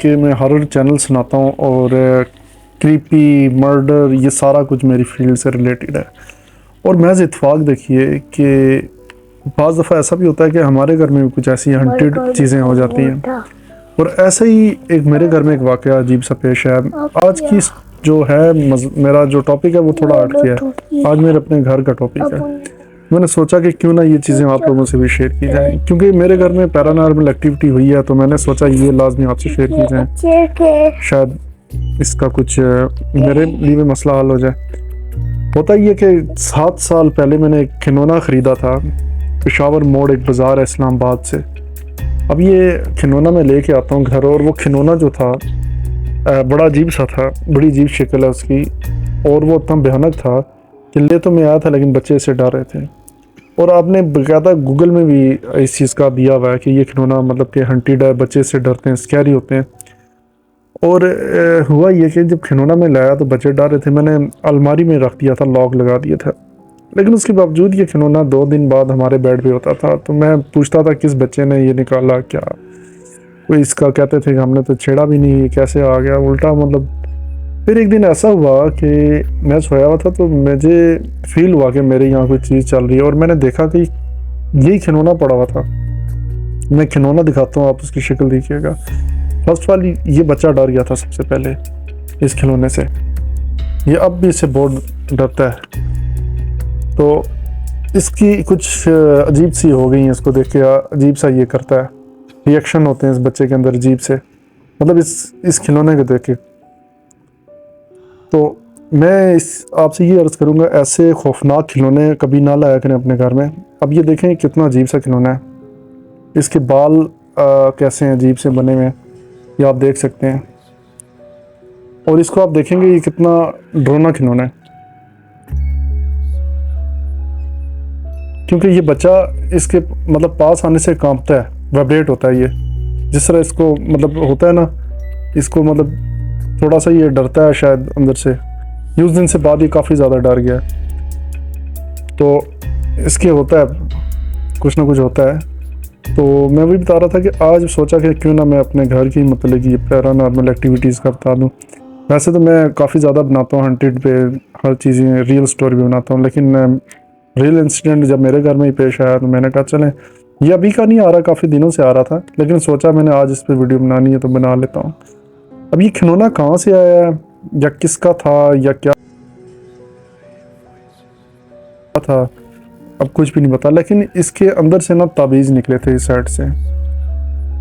कि मैं horror channel सुनाता हूँ और क्रीपी मर्डर ये सारा कुछ मेरी फील्ड से रिलेटेड है। और महज इत्तेफाक देखिए कि बाज़ दफ़ा ऐसा भी होता है कि हमारे घर में भी कुछ ऐसी हंटेड चीज़ें हो जाती हैं। और ऐसे ही एक मेरे घर में एक वाक़या अजीब सा पेश है। आज की जो है मेरा जो टॉपिक है वो थोड़ा हट गया है। आज मेरे अपने घर का टॉपिक है। मैंने सोचा कि क्यों ना ये चीज़ें आप लोगों से भी शेयर की जाएं, क्योंकि मेरे घर में पैरानॉर्मल एक्टिविटी हुई है, तो मैंने सोचा ये लाजमी आपसे शेयर की जाए, शायद इसका कुछ मेरे लिए भी मसला हल हो जाए। होता ये कि 7 साल पहले मैंने एक खिलौना ख़रीदा था, पेशावर मोड़ एक बाज़ार है इस्लामाबाद से। अब ये खिलौना मैं लेके आता हूँ घर, और वो खिलौना जो था बड़ा अजीब सा था, बड़ी अजीब शक्ल है उसकी, और वो इतना भयानक था कि ले तो मैं आया था लेकिन बच्चे इससे डर रहे थे। और आपने बाकायदा गूगल में भी इस चीज़ का दिया हुआ है कि ये खिलौना मतलब कि हंटेड है, बच्चे इससे डरते हैं, स्कैरी होते हैं। और हुआ ये कि जब खिलौना में लाया तो बच्चे डर रहे थे, मैंने अलमारी में रख दिया था, लॉक लगा दिया था। लेकिन उसके बावजूद ये खिलौना 2 दिन बाद हमारे बेड पे होता था। तो मैं पूछता था किस बच्चे ने ये निकाला, क्या कोई इसका, कहते थे कि हमने तो छेड़ा भी नहीं, कैसे आ गया उल्टा मतलब। फिर एक दिन ऐसा हुआ कि मैं सोया हुआ था तो मुझे फील हुआ कि मेरे यहाँ कोई चीज़ चल रही है, और मैंने देखा कि यही खिलौना पड़ा हुआ था। मैं खिलौना दिखाता हूँ, आप उसकी शक्ल देखिएगा। फर्स्ट ऑफ ऑल ये बच्चा डर गया था सबसे पहले इस खिलौने से, ये अब भी इससे बहुत डरता है। तो इसकी कुछ अजीब सी हो गई है, इसको देख के अजीब सा ये करता है, रिएक्शन होते हैं इस बच्चे के अंदर अजीब से, मतलब इस खिलौने को देख के। तो मैं आपसे ये अर्ज़ करूँगा, ऐसे खौफनाक खिलौने कभी ना लाया करें अपने घर में। अब ये देखें कितना अजीब सा खिलौना है, इसके बाल कैसे हैं, अजीब से बने हुए हैं, ये आप देख सकते हैं। और इसको आप देखेंगे ये कितना डरावना खिलौना है, क्योंकि ये बच्चा इसके मतलब पास आने से कांपता है, वाइब्रेट होता है ये, जिस तरह इसको मतलब होता है ना, इसको मतलब थोड़ा सा ये डरता है शायद अंदर से। उस दिन से बाद ये काफ़ी ज़्यादा डर गया, तो इसके होता है कुछ ना कुछ होता है। तो मैं वही बता रहा था कि आज सोचा कि क्यों ना मैं अपने घर की मतलब ये पैरानॉर्मल एक्टिविटीज़ का बता दूँ। वैसे तो मैं काफ़ी ज़्यादा बनाता हूँ हंटेड पे हर चीज़ें, रियल स्टोरी भी बनाता हूँ, लेकिन रियल इंसिडेंट जब मेरे घर में ही पेश आया तो मैंने कहा चलें, ये अभी का नहीं आ रहा, काफ़ी दिनों से आ रहा था, लेकिन सोचा मैंने आज इस पर वीडियो बनानी है तो बना लेता हूँ। अब ये खिलौना कहाँ से आया है या किसका था या क्या था, अब कुछ भी नहीं पता। लेकिन इसके अंदर से ना ताबीज़ निकले थे इस साइड से,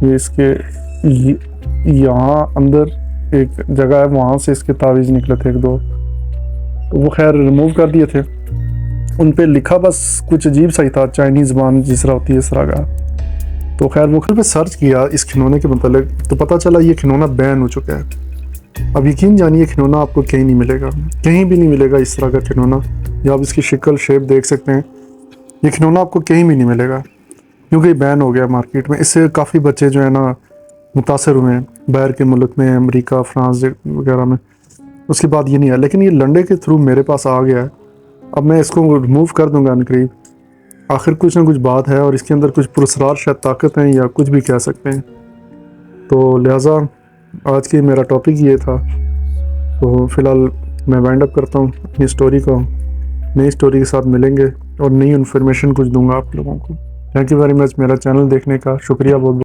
ये इसके यहाँ अंदर एक जगह है, वहाँ से इसके ताबीज़ निकले थे 1-2, तो वो खैर रिमूव कर दिए थे। उन पे लिखा बस कुछ अजीब सा ही था, चाइनीज़ ज़बान जिस तरह होती है इस तरह का। तो खैर वो पे सर्च किया इस खिलौने के मतलब, तो पता चला ये खिलौना बैन हो चुका है। अब यकीन जानिए खिलौना आपको कहीं नहीं मिलेगा, कहीं भी नहीं मिलेगा इस तरह का खिलौना। या आप इसकी शक्ल शेप देख सकते हैं, ये खिलौना आपको कहीं भी नहीं मिलेगा, क्योंकि बैन हो गया मार्केट में। इससे काफ़ी बच्चे जो है ना मुतासर हुए हैं बाहर के मुल्क में, अमेरिका, फ्रांस वगैरह में। उसके बाद ये नहीं है, लेकिन ये लंडे के थ्रू मेरे पास आ गया है। अब मैं इसको रिमूव कर दूँगा अनकरीब। आखिर कुछ ना कुछ बात है, और इसके अंदर कुछ पुरस्कार शायद ताकत है या कुछ भी कह सकते हैं। तो लिहाजा आज की मेरा टॉपिक ये था। तो फ़िलहाल मैं वाइंड अप करता हूँ अपनी स्टोरी को। नई स्टोरी के साथ मिलेंगे और नई इन्फॉर्मेशन कुछ दूंगा आप लोगों को। थैंक यू वेरी मच मेरा चैनल देखने का, शुक्रिया बहुत।